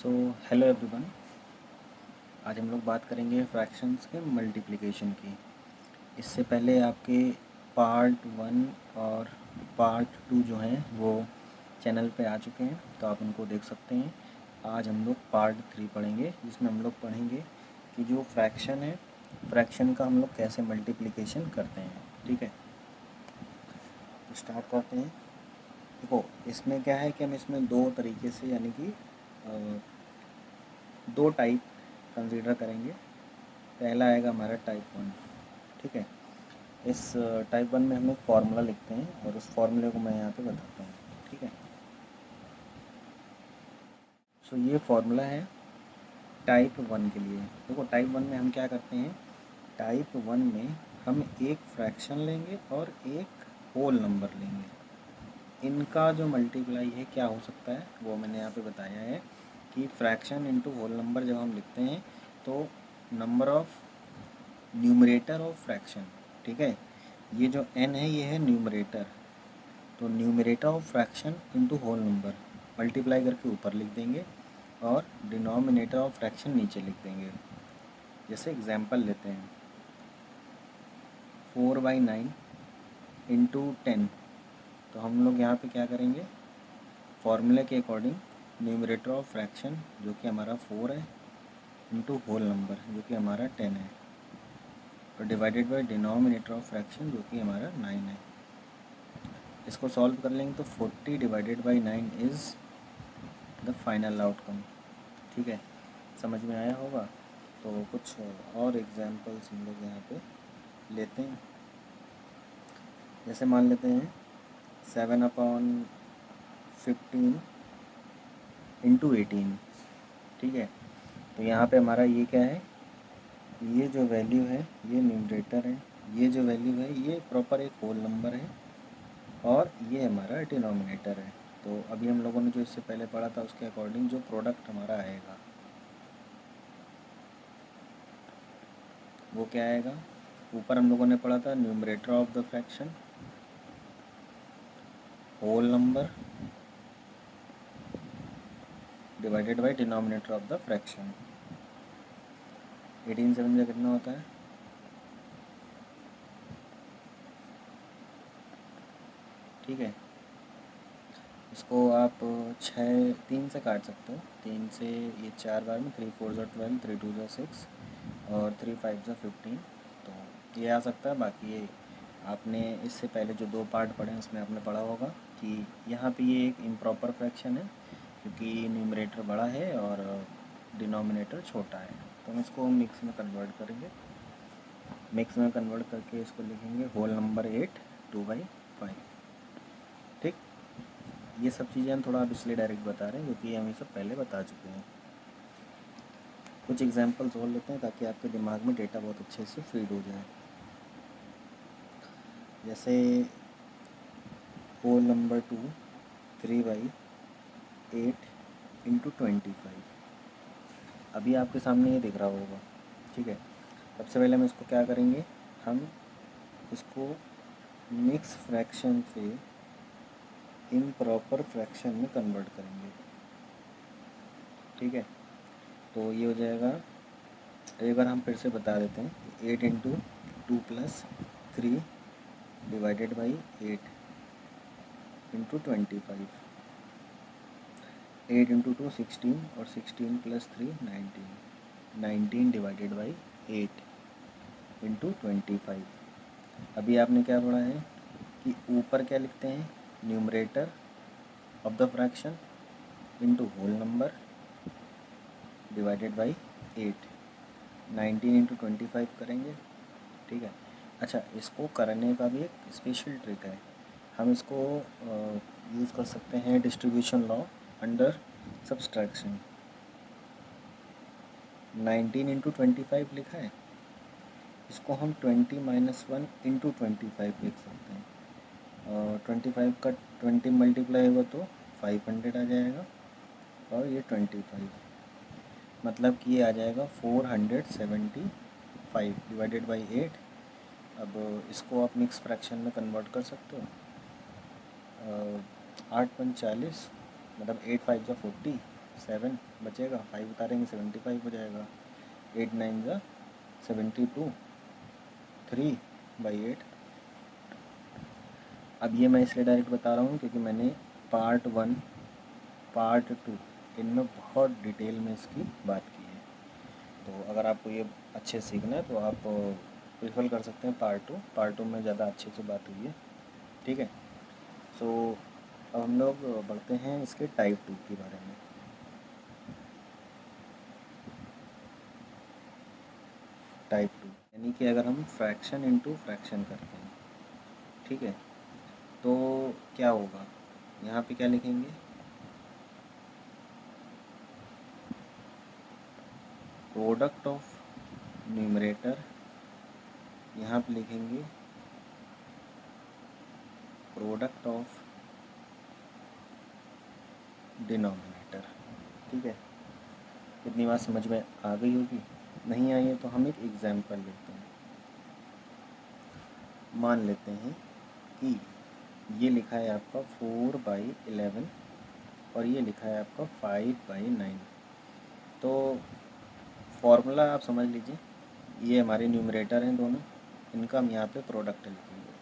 So hello everyone. आज हम लोग बात करेंगे फ्रैक्शंस के मल्टीप्लिकेशन की। इससे पहले आपके पार्ट 1 और पार्ट 2 जो हैं वो चैनल पे आ चुके हैं, तो आप उनको देख सकते हैं। आज हम लोग पार्ट 3 पढ़ेंगे, जिसमें हम लोग पढ़ेंगे कि जो फ्रैक्शन है, फ्रैक्शन का हम लोग कैसे मल्टीप्लिकेशन करते हैं। ठीक है, तो स्टार्ट करते हैं। देखो, इसमें क्या है कि हम इसमें दो तरीके से, यानी कि दो टाइप कंसीडर करेंगे। पहला आएगा हमारा टाइप 1। ठीक है, इस टाइप 1 में हम एक फार्मूला लिखते हैं और उस फार्मूले को मैं यहाँ पे बताता हूँ। ठीक है, सो ये फार्मूला है टाइप 1 के लिए। देखो, टाइप 1 में हम क्या करते हैं, टाइप 1 में हम एक फ्रैक्शन लेंगे और एक होल नंबर लेंगे। इनका जो मल्टीप्लाई है क्या हो सकता है वो मैंने यहाँ पे बताया है कि फ्रैक्शन इनटू होल नंबर जब हम लिखते हैं तो number of numerator of fraction. ठीक है, ये जो n है ये है न्यूमरेटर, तो numerator of fraction into whole number multiply करके ऊपर लिख देंगे और डिनोमिनेटर ऑफ फ्रैक्शन नीचे लिख देंगे। जैसे एग्जांपल लेते हैं, 4/9 इंटू 10। तो हम लोग यहाँ पे क्या करेंगे, फॉर्मूले के अकॉर्डिंग न्यूमरेटर ऑफ फ्रैक्शन जो कि हमारा 4 है इंटू होल नंबर जो कि हमारा 10 है, और divided by denominator of fraction जो कि हमारा 9 है। इसको सॉल्व कर लेंगे तो 40 divided by 9 is the final outcome. ठीक है, समझ में आया होगा। तो कुछ और एग्जांपल्स हम लोग यहाँ पे लेते हैं। जैसे मान लेते हैं 7/15 इंटू 18। ठीक है, तो यहाँ पे हमारा ये क्या है, ये जो वैल्यू है ये न्यूमरेटर है, ये जो वैल्यू है ये प्रॉपर एक होल नंबर है, और ये हमारा डिनोमिनेटर है। तो अभी हम लोगों ने जो इससे पहले पढ़ा था उसके अकॉर्डिंग जो प्रोडक्ट हमारा आएगा वो क्या आएगा, ऊपर हम लोगों ने पढ़ा था numerator of the fraction whole number divided by denominator of the fraction. 18 से मुझे कितना होता है, ठीक है। इसको आप 3 से काट सकते हो। 3 से ये 4 बार में 3 4 ज़ा 12, 3 2 ज़ा 6 और 3 5 ज़ा 15। तो ये आ सकता है। बाकी ये आपने इससे पहले जो दो पार्ट पढ़े हैं उसमें आपने पढ़ा होगा कि यहाँ पे ये एक इम्प्रॉपर फ्रैक्शन है क्योंकि न्यूमरेटर बड़ा है और डिनोमिनेटर छोटा है। तो हम इसको मिक्स में कन्वर्ट करेंगे। मिक्स में कन्वर्ट करके इसको लिखेंगे होल नंबर 8 2/5। ठीक, ये सब चीज़ें हम थोड़ा अब इसलिए डायरेक्ट बता रहे हैं क्योंकि हम ये सब पहले बता चुके हैं। कुछ एग्जांपल्स और लेते हैं ताकि आपके दिमाग में डेटा बहुत अच्छे से फीड हो जाए। जैसे होल नंबर 2 3/8 इंटू 25। अभी आपके सामने ये दिख रहा होगा। ठीक है, सबसे पहले हम इसको क्या करेंगे, हम इसको मिक्स फ्रैक्शन से इम्प्रॉपर फ्रैक्शन में कन्वर्ट करेंगे। ठीक है, तो ये हो जाएगा, एक बार हम फिर से बता देते हैं, 8 into 2 plus 3 divided by 8 into 25। 8 into 2 16 और 16 प्लस 3 19। 19 divided by 8 into 25। अभी आपने क्या पढ़ा है कि ऊपर क्या लिखते हैं, numerator of the fraction into whole number divided by 8। 19 into 25 करेंगे। ठीक है, अच्छा, इसको करने का भी एक स्पेशल ट्रिक है। हम इसको यूज़ कर सकते हैं distribution law under subtraction. 19 into 25 लिखा है, इसको हम 20 - 1 इंटू 25 लिख सकते हैं। और 25 का 20 मल्टीप्लाई होगा तो 500 आ जाएगा, और ये 25 मतलब कि ये आ जाएगा 475 डिवाइडेड बाई 8। अब इसको आप मिक्स फ्रैक्शन में कन्वर्ट कर सकते हो। 8 × 5 = 40, मतलब 8 × 5 = 40 7 बचेगा, 5 उतारेंगे 75 हो जाएगा। 8 9 ज़ा 72, 3/8। अब ये मैं इसलिए डायरेक्ट बता रहा हूँ क्योंकि मैंने पार्ट 1 पार्ट 2 इनमें बहुत डिटेल में इसकी बात की है। तो अगर आपको ये अच्छे से सीखना है तो आप प्रेफर कर सकते हैं पार्ट 2 में ज़्यादा अच्छे से बात हुई है। ठीक है, सो अब हम लोग बढ़ते हैं इसके टाइप 2 के बारे में। टाइप 2 यानी कि अगर हम फ्रैक्शन इनटू फ्रैक्शन करते हैं, ठीक है, तो क्या होगा, यहाँ पे क्या लिखेंगे, प्रोडक्ट ऑफ न्यूमरेटर, यहाँ पे लिखेंगे प्रोडक्ट ऑफ डिनोमिनेटर। ठीक है, इतनी बात समझ में आ गई होगी, नहीं आई है तो हम एक एग्जाम्पल लेते हैं। मान लेते हैं कि ये लिखा है आपका 4/11 और ये लिखा है आपका 5/9। तो फॉर्मूला आप समझ लीजिए, ये हमारे न्यूमरेटर हैं दोनों, इनका हम यहाँ पे प्रोडक्ट लिखेंगे,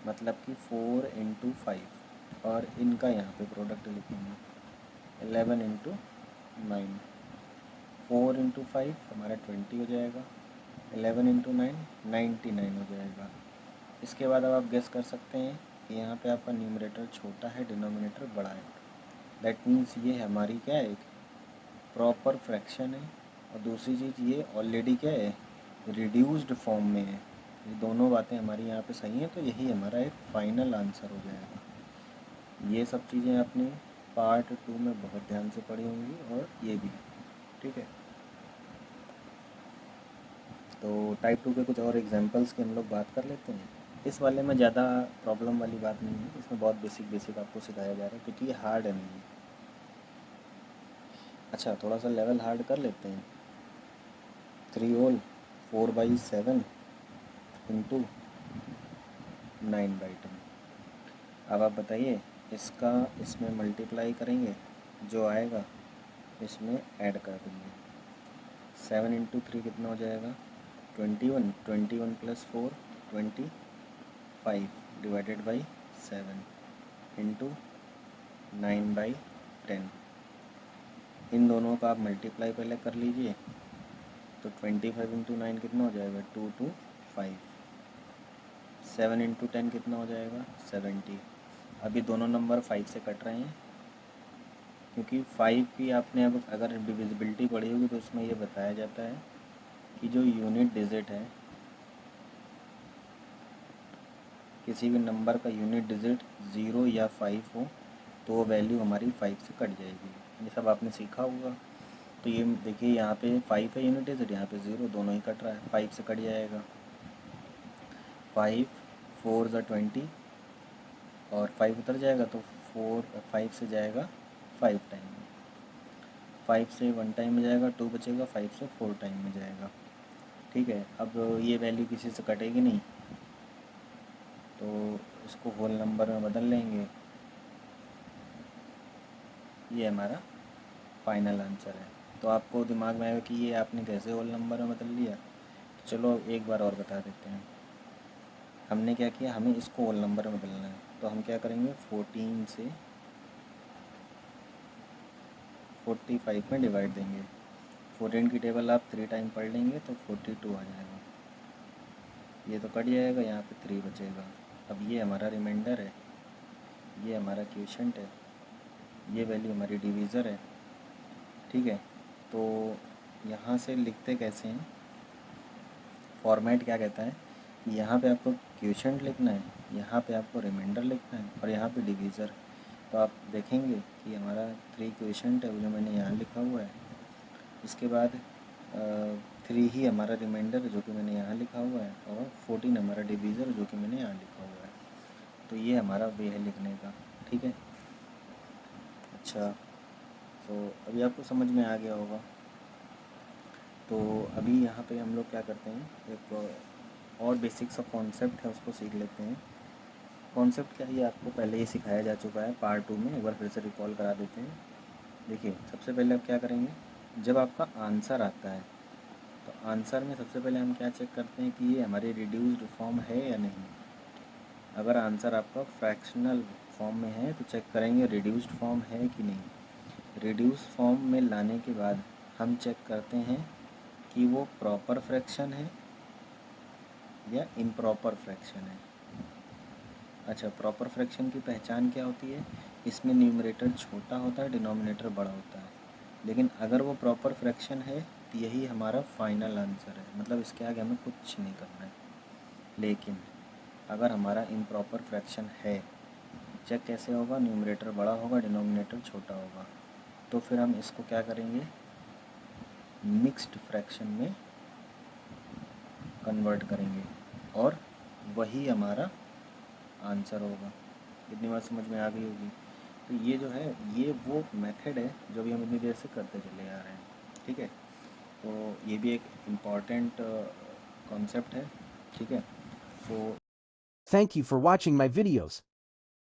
मतलब कि 4 × 5, और इनका यहाँ पे प्रोडक्ट लिखेंगे 11 × 9। 4 × 5 हमारा 20 हो जाएगा, 11 × 9 99 हो जाएगा। इसके बाद अब आप गेस कर सकते हैं कि यहाँ पे आपका न्यूमरेटर छोटा है, डिनोमिनेटर बड़ा है। दैट मीन्स ये हमारी क्या है, एक प्रॉपर फ्रैक्शन है, और दूसरी चीज़ ये ऑलरेडी क्या है, रिड्यूस्ड फॉर्म में है। ये दोनों बातें हमारी यहाँ पे सही हैं, तो यही हमारा एक फाइनल आंसर हो जाएगा। ये सब चीज़ें आपने पार्ट 2 में बहुत ध्यान से पढ़ी होंगी, और ये भी। ठीक है, तो टाइप 2 के कुछ और एग्जांपल्स की हम लोग बात कर लेते हैं। इस वाले में ज़्यादा प्रॉब्लम वाली बात नहीं है, इसमें बहुत बेसिक आपको सिखाया जा रहा है, क्योंकि ये हार्ड है नहीं। अच्छा, थोड़ा सा लेवल हार्ड कर लेते हैं। 3 होल 4/7 इंटू 9/10। अब आप बताइए, इसका इसमें मल्टीप्लाई करेंगे, जो आएगा इसमें ऐड कर देंगे। 7 × 3 कितना हो जाएगा, 21। 21 + 4 25 डिवाइडेड बाई 7 इंटू 9/10। इन दोनों का आप मल्टीप्लाई पहले कर लीजिए, तो 25 × 9 कितना हो जाएगा, 225। 7 × 10 कितना हो जाएगा, 70। अभी दोनों नंबर 5 से कट रहे हैं, क्योंकि 5 की आपने अब अगर डिविजिबिलिटी पढ़ी होगी तो उसमें ये बताया जाता है कि जो यूनिट डिजिट है, किसी भी नंबर का यूनिट डिजिट 0 या 5 हो तो वैल्यू हमारी 5 से कट जाएगी। ये सब आपने सीखा होगा। तो ये देखिए, यहाँ पे 5 है यूनिट डिजिट, यहाँ पे 0, दोनों ही कट रहा है, 5 से कट जाएगा। 5 4 ज़ा 20, और 5 उतर जाएगा तो 5 से जाएगा 5 टाइम में, 5 से 1 टाइम में जाएगा, 2 बचेगा, 5 से 4 टाइम में जाएगा। ठीक है, अब ये वैल्यू किसी से कटेगी नहीं, तो इसको होल नंबर में बदल लेंगे। ये हमारा फाइनल आंसर है। तो आपको दिमाग में आएगा कि ये आपने कैसे होल नंबर में बदल लिया। तो चलो एक बार और बता देते हैं। हमने क्या किया, हमें इसको होल नंबर में बदलना है, तो हम क्या करेंगे, 14 से 45 में डिवाइड देंगे। 14 की टेबल आप 3 टाइम पढ़ लेंगे तो 42 आ जाएगा। ये तो कट जाएगा, यहाँ पे 3 बचेगा। अब ये हमारा रिमाइंडर है, ये हमारा क्वोशिएंट है, ये वैल्यू हमारी डिवीज़र है। ठीक है, तो यहाँ से लिखते कैसे हैं, फॉर्मेट क्या कहता है कि यहाँ पे आपको क्वोशिएंट लिखना है, यहाँ पे आपको रिमाइंडर लिखना है, और यहाँ पे डिवीज़र। तो आप देखेंगे कि हमारा 3 क्वोशिएंट है, वो जो मैंने यहाँ लिखा हुआ है। इसके बाद 3 ही हमारा रिमाइंडर है, जो कि मैंने यहाँ लिखा हुआ है, और 14 हमारा डिवीज़र, जो कि मैंने यहाँ लिखा हुआ है। तो ये हमारा वे है लिखने का। ठीक है, अच्छा, तो अभी आपको समझ में आ गया होगा। तो अभी यहाँ पे हम लोग क्या करते हैं, एक और बेसिक सा कॉन्सेप्ट है, उसको सीख लेते हैं। कॉन्सेप्ट क्या है, ये आपको पहले ही सिखाया जा चुका है पार्ट 2 में, एक बार फिर से रिकॉल करा देते हैं। देखिए सबसे पहले आप क्या करेंगे, जब आपका आंसर आता है तो आंसर में सबसे पहले हम क्या चेक करते हैं कि ये हमारी रिड्यूस्ड फॉर्म है या नहीं। अगर आंसर आपका फ्रैक्शनल फॉर्म में है तो चेक करेंगे रिड्यूस्ड फॉर्म है कि नहीं। रिड्यूस फॉर्म में लाने के बाद हम चेक करते हैं कि वो प्रॉपर फ्रैक्शन है या इम्प्रॉपर फ्रैक्शन है। अच्छा, प्रॉपर फ्रैक्शन की पहचान क्या होती है, इसमें न्यूमरेटर छोटा होता है, डिनोमिनेटर बड़ा होता है। लेकिन अगर वो प्रॉपर फ्रैक्शन है तो यही हमारा फाइनल आंसर है, मतलब इसके आगे हमें कुछ नहीं करना है। लेकिन अगर हमारा इम्प्रॉपर फ्रैक्शन है, चेक कैसे होगा, न्यूमरेटर बड़ा होगा, डिनोमिनेटर छोटा होगा, तो फिर हम इसको क्या करेंगे, मिक्स्ड फ्रैक्शन में कन्वर्ट करेंगे और वही हमारा आंसर होगा। इतनी बात समझ में आ गई होगी। तो ये जो है ये वो मेथड है जो भी हम इतनी देर से करते चले आ रहे हैं, ठीक है। तो ये भी एक इम्पॉर्टेंट कॉन्सेप्ट है, ठीक है। सो Thank you for watching my videos.